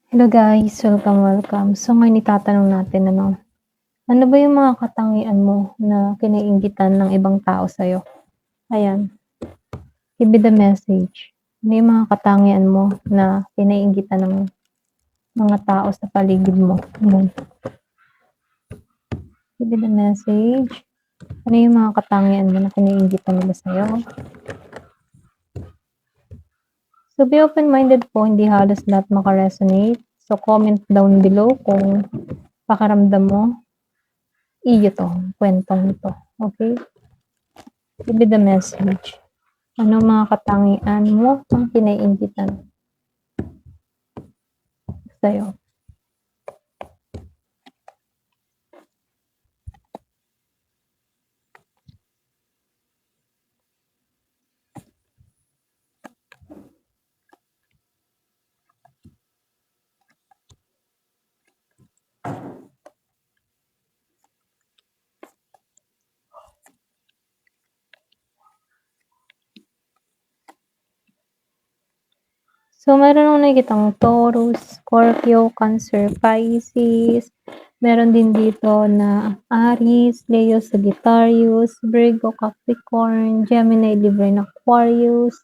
Hello guys, welcome. So ngayon itatanong natin ano ba yung mga katangian mo na kinaiinggitan ng ibang tao sa'yo? Ayan, give me the message. Ano yung mga katangian mo na kinaiinggitan ng mga tao sa paligid mo? Ayan, give me the message. Ano yung mga katangian mo na kinaiinggitan nila sa'yo? So be open-minded po, hindi halos lahat maka-resonate. So comment down below kung pakiramdam mo, iyo to, kwentong ito. Okay? Give me the message. Anong mga katangian mo ang kinaiinggitan sa'yo? So, meron akong nakikitang Taurus, Scorpio, Cancer, Pisces. Meron din dito na Aries, Leo, Sagittarius, Virgo, Capricorn, Gemini, Libra, and Aquarius.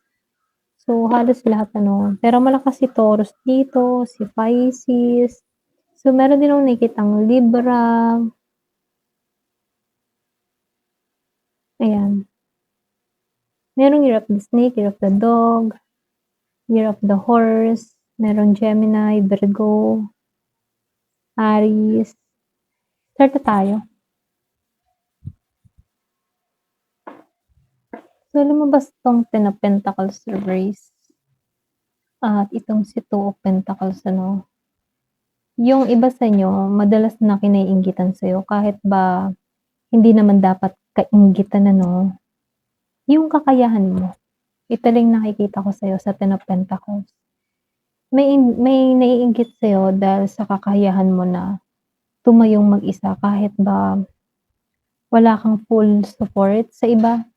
So, halos lahat Pero malakas si Taurus dito, si Pisces. So, meron din akong nakikitang Libra. Ayan. Merong Year of the Snake, Year of the Dog, Year of the Horse, merong Gemini, Virgo, Aries. Start na tayo. So, lumabas tong Ten of Pentacles reverse. At itong si Two of Pentacles, Yung iba sa inyo, madalas na kinaiinggitan sa'yo kahit ba hindi naman dapat kainggitan, yung kakayahan mo. Ito lang nakikita ko sa'yo sa Ten of Pentacles. May naiinggit sa'yo dahil sa kakayahan mo na tumayong mag-isa kahit ba wala kang full support sa iba.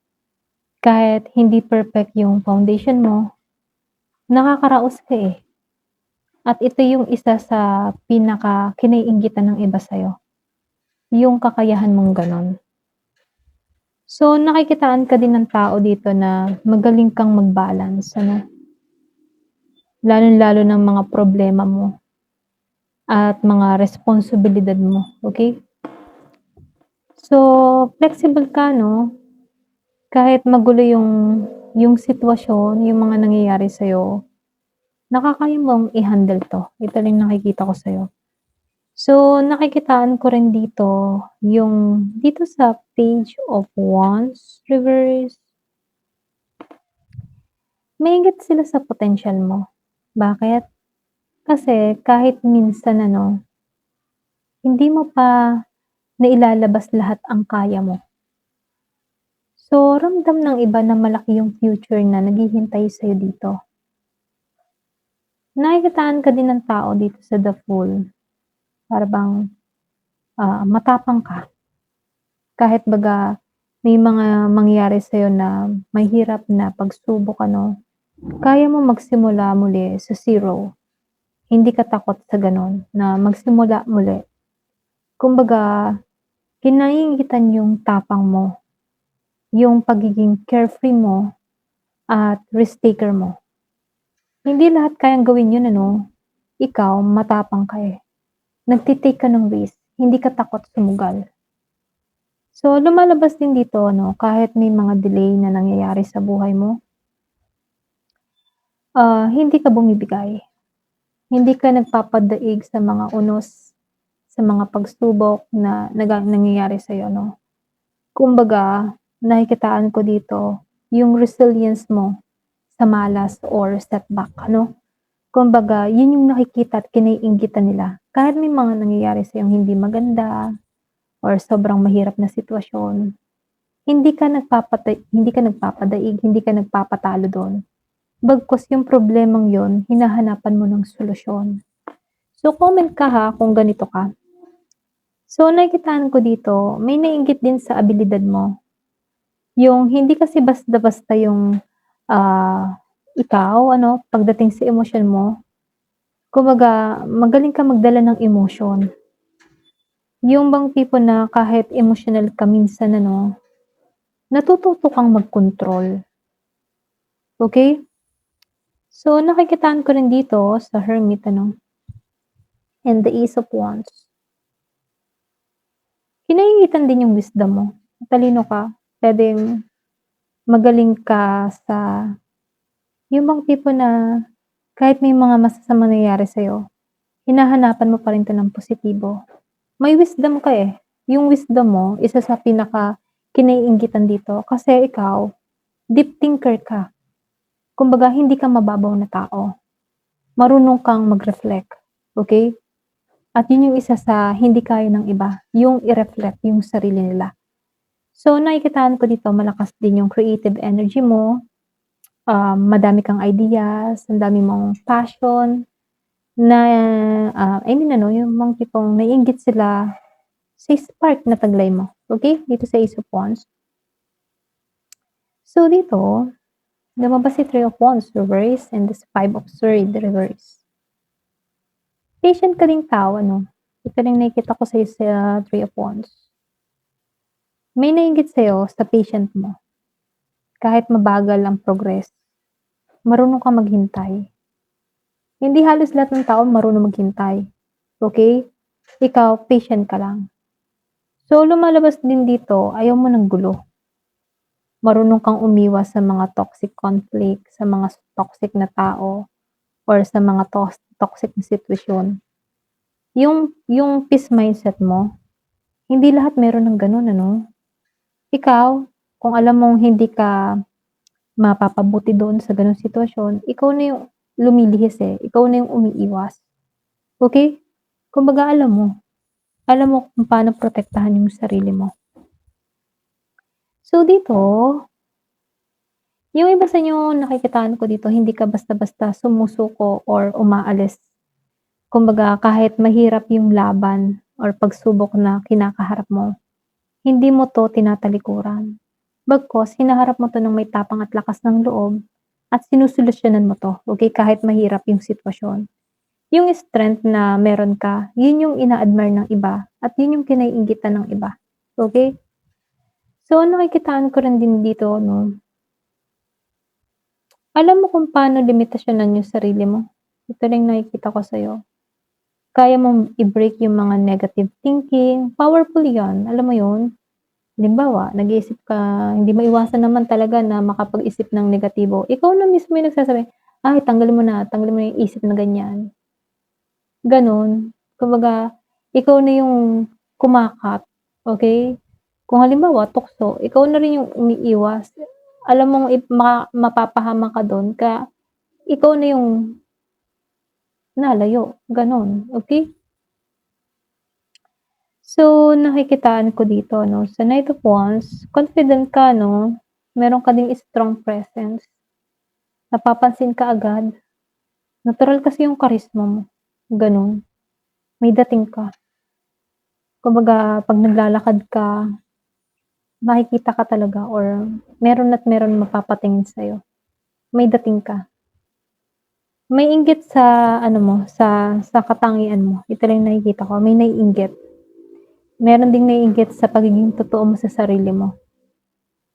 Kahit hindi perfect yung foundation mo, nakakaraos ka eh. At ito yung isa sa pinaka kinaiinggitan ng iba sa'yo. Yung kakayahan mong ganon. So, nakikitaan ka din ng tao dito na magaling kang mag-balance, Lalo-lalo ng mga problema mo at mga responsibilidad mo, okay? So, flexible ka, Kahit magulo yung sitwasyon, yung mga nangyayari sa'yo, nakakaya mong i-handle 'to. Ito lang nakikita ko sa'yo. So, nakikitaan ko rin dito sa Page of Wands reverse. Maingit sila sa potential mo. Bakit? Kasi kahit minsan hindi mo pa nailalabas lahat ang kaya mo. So, ramdam ng iba na malaki yung future na naghihintay sa'yo dito. Nakikitaan ka din ng tao dito sa The Fool. Para bang matapang ka. Kahit baga may mga mangyayari sa'yo na mahirap na pagsubok, kaya mo magsimula muli sa zero. Hindi ka takot sa gano'n na magsimula muli. Kumbaga, kinaiingitan yung tapang mo, yung pagiging carefree mo at risk taker mo. Hindi lahat kayang gawin yun, Ikaw, matapang ka eh. Nagti-take ka ng risk, hindi ka takot sumugal. So, lumalabas din dito, kahit may mga delay na nangyayari sa buhay mo, hindi ka bumibigay. Hindi ka nagpapadaig sa mga unos, sa mga pagsubok na nangyayari sa'yo, Kumbaga, nakikitaan ko dito yung resilience mo sa malas or setback, Kumbaga, yun yung nakikita at kinaiinggitan nila. Kahit may mga nangyayari sa'yong hindi maganda or sobrang mahirap na sitwasyon, hindi ka nagpapadaig, hindi ka nagpapatalo do'n. Bagkus yung problemang yon hinahanapan mo ng solusyon. So, comment ka ha kung ganito ka. So, nakikitaan ko dito, may naiinggit din sa abilidad mo. Yung hindi kasi basta-basta yung ikaw, pagdating sa emosyon mo. Kumbaga magaling ka magdala ng emosyon. Yung bang tipo na kahit emotional ka minsan ano, natututo kang mag-control, okey? So, nakikitaan ko rin dito sa Hermit ano, and the Ace of Wands. Kinaiinitan din yung wisdom mo, matalino ka, puwedeng magaling ka sa yung bang tipo na kahit may mga masasamang nangyayari sa'yo, hinahanapan mo pa rin 'to ng positibo. May wisdom ka, eh, yung wisdom mo isa sa pinaka kinaiinggitan dito kasi ikaw deep thinker ka. Kumbaga hindi ka mababaw na tao, marunong kang mag-reflect, okey? At yun yung isa sa hindi kaya ng iba, yung i-reflect yung sarili nila. So, nakikitaan ko dito malakas din yung creative energy mo, madami kang ideas, ang dami mong passion na, I mean ano, yung mga tipong naiinggit sila sa spark na taglay mo, okey? Dito sa Ace of Wands. So, dito lumabas si Three of Wands reverse and this Five of Swords reverse. Patient ka ding tao ano, ito rin nakikita ko sa'yo sa Three of Wands. May naiinggit sa'yo sa patient mo, kahit mabagal ang progress, marunong kang maghintay. Hindi halos lahat ng tao marunong maghintay, okey? Ikaw patient ka lang. So, lumalabas din dito ayaw mo ng gulo. Marunong kang umiwas sa mga toxic conflict, sa mga toxic na tao, or sa mga toxic na sitwasyon. Yung peace mindset mo, hindi lahat meron ng gano'n ano. Ikaw, kung alam mong hindi ka mapapabuti doon sa gano'ng sitwasyon, ikaw na yung lumilihis, eh, ikaw na yung umiiwas, okey? Kumbaga alam mo kung paano protektahan yung sarili mo. So, dito, yung iba sa inyo nakikitaan ko dito hindi ka basta-basta sumusuko or umaalis. Kumbaga kahit mahirap yung laban or pagsubok na kinakaharap mo, hindi mo 'to tinatalikuran. Bagkus hinaharap mo 'to ng may tapang at lakas ng loob at sinusolusyunan mo 'to, okey, kahit mahirap yung sitwasyon. Yung strength na meron ka, yun yung ina-admire ng iba at yun yung kinaiinggitan ng iba, okey? So, nakikitaan ko rin din dito 'no, alam mo kung paano limitasyonan yung sarili mo. Ito rin nakikita ko sa'yo. Kaya mong i-break yung mga negative thinking, powerful 'yan, alam mo yun? Halimbawa, nag-iisip ka hindi maiwasan naman talaga na makapag-isip ng negatibo, ikaw na mismo yung nagsasabi, "Ay tanggalin mo na yung isip na ganyan." Gano'n. Kumbaga, ikaw na yung kumakat, okey? Kung halimbawa tukso, ikaw na rin yung umiiwas. Alam mong mapapahamak ka dun kaya ikaw na yung lalayo, gano'n, okey? So, nakikitaan ko dito 'no, sa Knight of Wands, confident ka 'no, meron ka ding strong presence, napapansin ka agad, natural kasi yung charisma mo, gano'n. May dating ka. Kumbaga 'pag naglalakad ka, makikita ka talaga or meron at meron mapapatingin sa'yo, may dating ka. May inggit sa ano mo, sa katangian mo, ito lang yung nakikita ko, may naiinggit. Meron ding naiinggit sa pagiging totoo mo sa sarili mo.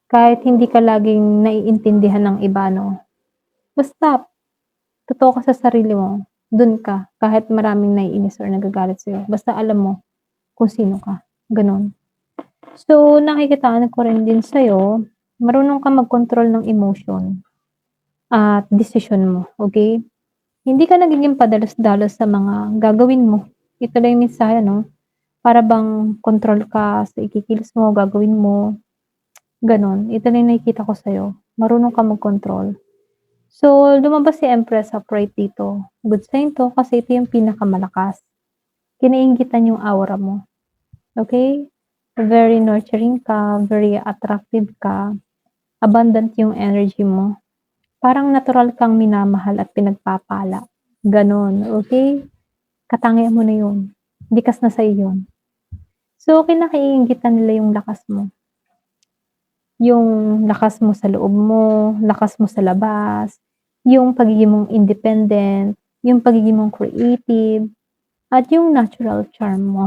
Kahit hindi ka laging naiintindihan ng iba 'no, basta totoo ka sa sarili mo, dun ka, kahit maraming naiinis or nagagalit sa'yo, basta alam mo kung sino ka, gano'n. So, nakikitaan ko rin din sa'yo, marunong kang mag-control ng emotion at desisyon mo, okey? Hindi ka nagiging padalos-dalos sa mga gagawin mo. Ito lang yung mensahe 'no, para bang kontrol ka sa ikikilos mo, gagawin mo, gano'n. Ito lang yung nakikita ko sa'yo, marunong kang mag-control. So, lumabas si Empress upright dito. Good sign 'to kasi ito yung pinakamalakas. Kinainggitan yung aura mo, okey? Very nurturing ka, very attractive ka, abundant yung energy mo. Parang natural kang minamahal at pinagpapala, gano'n, okey? Katangian mo na yun, likas na sa'yo yun. So, kinakaiinggitan nila yung lakas mo. Yung lakas mo sa loob mo, lakas mo sa labas, yung pagiging mong independent, yung pagiging mong creative, at yung natural charm mo.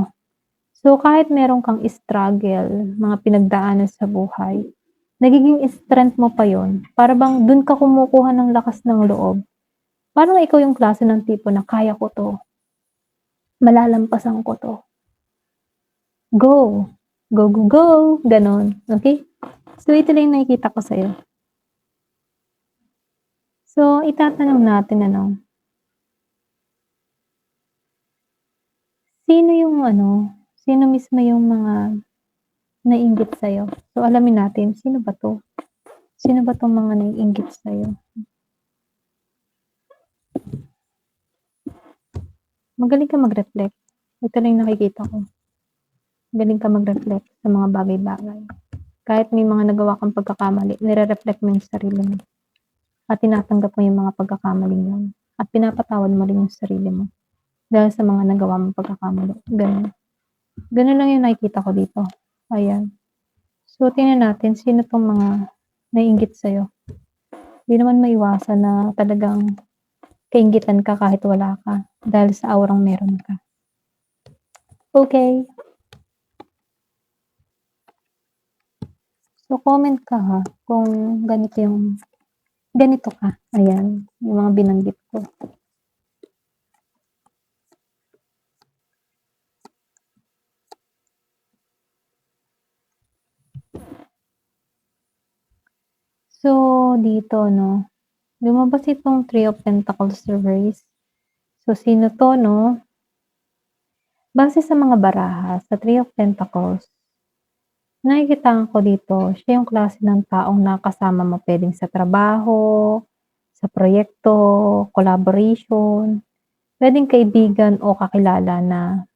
So, kahit meron kang struggle, mga pinagdaanan sa buhay, nagiging strength mo pa yon. Para bang dun ka kumukuha ng lakas ng loob. Parang ikaw yung klase ng tipo na, "Kaya ko 'to, malalampasan ko 'to, go, go, go, go," gano'n, okey? So, ito lang yung nakikita ko sa'yo. So, itatanong natin ano, sino yung ano, sino mismo yung mga naiinggit sa'yo? So, alamin natin, sino ba 'to? Sino ba 'tong mga naiinggit sa'yo? Magaling ka mag-reflect. Ito lang yung nakikita ko. Magaling ka mag-reflect sa mga bagay-bagay. Kahit may mga nagawa kang pagkakamali, nire-reflect mo yung sarili mo at tinatanggap mo yung mga pagkakamaling yun at pinapatawad mo rin yung sarili mo dahil sa mga nagawa mong pagkakamali, gano'n. Gano'n lang yung nakikita ko dito, ayan. So, tingnan natin sino 'tong mga naiinggit sa'yo. Di naman maiwasan na talagang kainggitan ka kahit wala ka dahil sa aurang meron ka. Okey. So, comment ka ha kung ganito ka, ayan, yung mga binanggit ko. So, dito 'no, lumabas itong Three of Pentacles reverse. So, sino 'to 'no? Base sa mga baraha, sa Three of Pentacles, nakikitaan ko dito, siya yung klase ng taong nakasama mo puwedeng sa trabaho, sa proyekto, collaboration, puwedeng kaibigan o kakilala na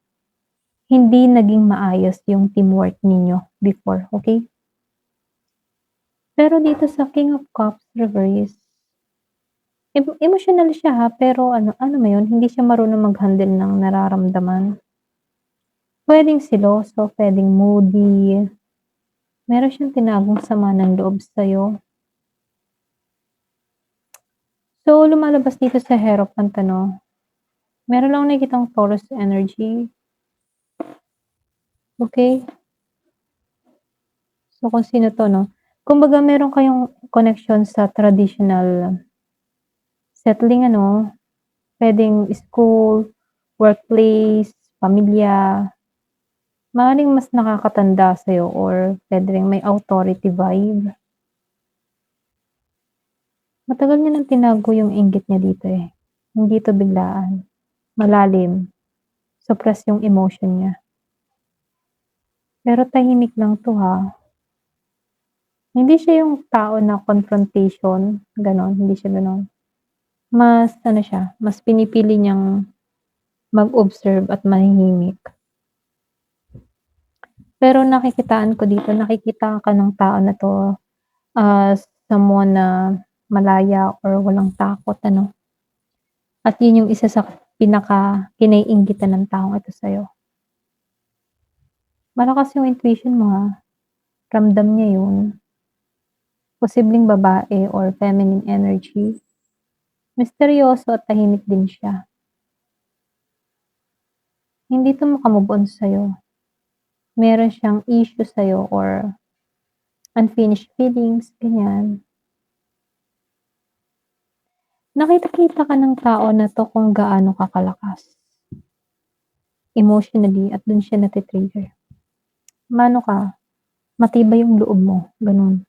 hindi naging maayos yung teamwork ninyo before, okey? Pero dito sa King of Cups reverse, emosyonal siya ha, pero ano, alam mo yun, hindi siya marunong mag-handle ng nararamdaman. Puwedeng seloso, puwedeng moody, meron siyang tinagong sama ng loob sa'yo. So, lumalabas dito sa Hierophant ano, meron lang akong nakikitang Taurus energy, okey? So, kung sino 'to 'no, kumbaga meron kayong connection sa traditional settling ano, puwedeng school, workplace, pamilya. Maaaring mas nakakatanda sa'yo or puwede ring may authority vibe. Matagal niya ng tinago yung inggit niya dito, eh. Hindi 'to biglaan, malalim, suppress yung emotion niya. Pero tahimik lang 'to, ha. Hindi siya yung tao na confrontation, gano'n, hindi siya gano'n. Mas ano siya, mas pinipili niyang mag-observe at manahimik. Pero nakikitaan ko dito, nakikita ka ng tao na 'to as someone na malaya or walang takot ano. At yun yung isa sa pinaka-kinaiinggitan ng taong ito sa'yo. Malakas yung intuition mo ha, ramdam niya yun. Posibleng babae or feminine energy. Misteryoso at tahimik din siya. Hindi 'to maka-move on sa'yo. Meron siyang issue sa'yo or unfinished feelings, ganyan. Nakita-kita ka ng tao na 'to kung gaano ka kalakas emotionally at dun siya nati-trigger. Maano ka, matibay yung loob mo, gano'n.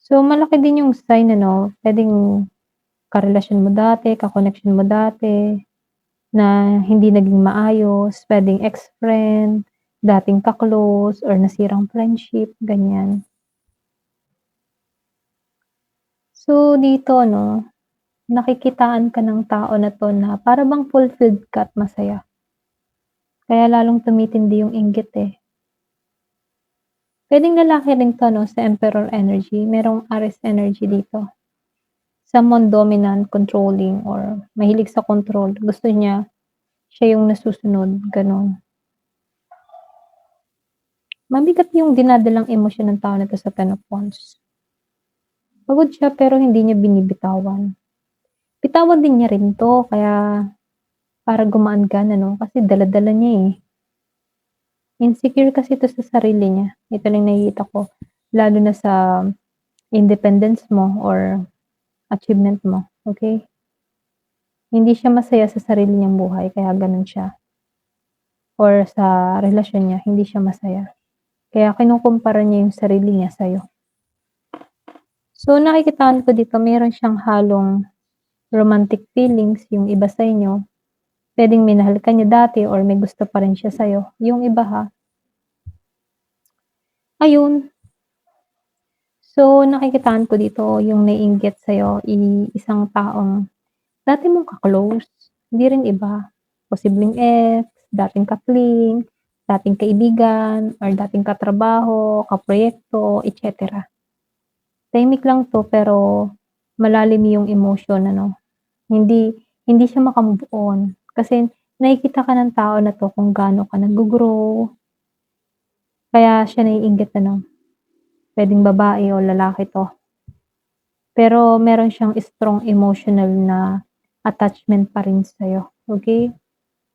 So, malaki din yung sign ano, puwedeng karelasyon mo dati, ka-connection mo dati na hindi naging maayos, puwedeng ex-friend, dating ka-close or nasirang friendship, ganyan. So, dito 'no, nakikitaan ka ng tao na 'to na para bang fulfilled ka at masaya. Kaya lalong tumitindi yung inggit, eh. Puwedeng lalaki rin 'to 'no, sa Emperor energy, merong Aries energy dito. Someone dominant, controlling or mahilig sa control, gusto niya siya yung nasusunod, gano'n. Mabigat yung dinadalang emosyon ng tao na 'to sa Ten of Wands. Pagod siya pero hindi niya binibitawan. Bitawan din niya rin 'to kaya para gumaan ka na 'no, kasi dala-dala niya, eh. Insecure kasi 'to sa sarili niya. Ito lang nakikita ko, lalo na sa independence mo or achievement mo, okey? Hindi siya masaya sa sarili niyang buhay kaya gano'n siya or sa relasyon niya hindi siya masaya. Kaya kinukumpara niya yung sarili niya sa'yo. So, nakikitaan ko dito meron siyang halong romantic feelings yung iba sa inyo. Puwedeng minahal ka niya dati or may gusto pa rin siya sa'yo. Yung iba ha, ayun. So, nakikitaan ko dito yung naiinggit sa'yo, isang taong dati mong ka-close, hindi rin iba. Posibleng ex, dating ka-fling, dating kaibigan, or dating katrabaho, kaproyekto, et cetera. Tahimik lang 'to pero malalim yung emotion ano, hindi hindi siya maka-move on. Kasi nakikita ka ng tao na 'to kung gaano ka naggo-grow, kaya siya naiinggit ano, puwedeng babae o lalaki 'to. Pero meron siyang strong emotional na attachment pa rin sa'yo, okey?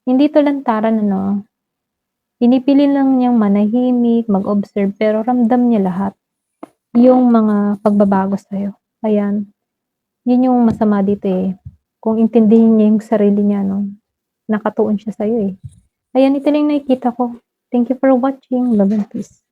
Hindi 'to lantaran ano, pinipili lang niyang manahimik, mag-observe pero ramdam niya lahat, yung mga pagbabago sa'yo, ayan. Yun yung masama dito, eh, kung intindihin niya yung sarili niya 'no, nakatuon siya sa'yo, eh. Ayan, ito lang nakikita ko. Thank you for watching. Love and peace.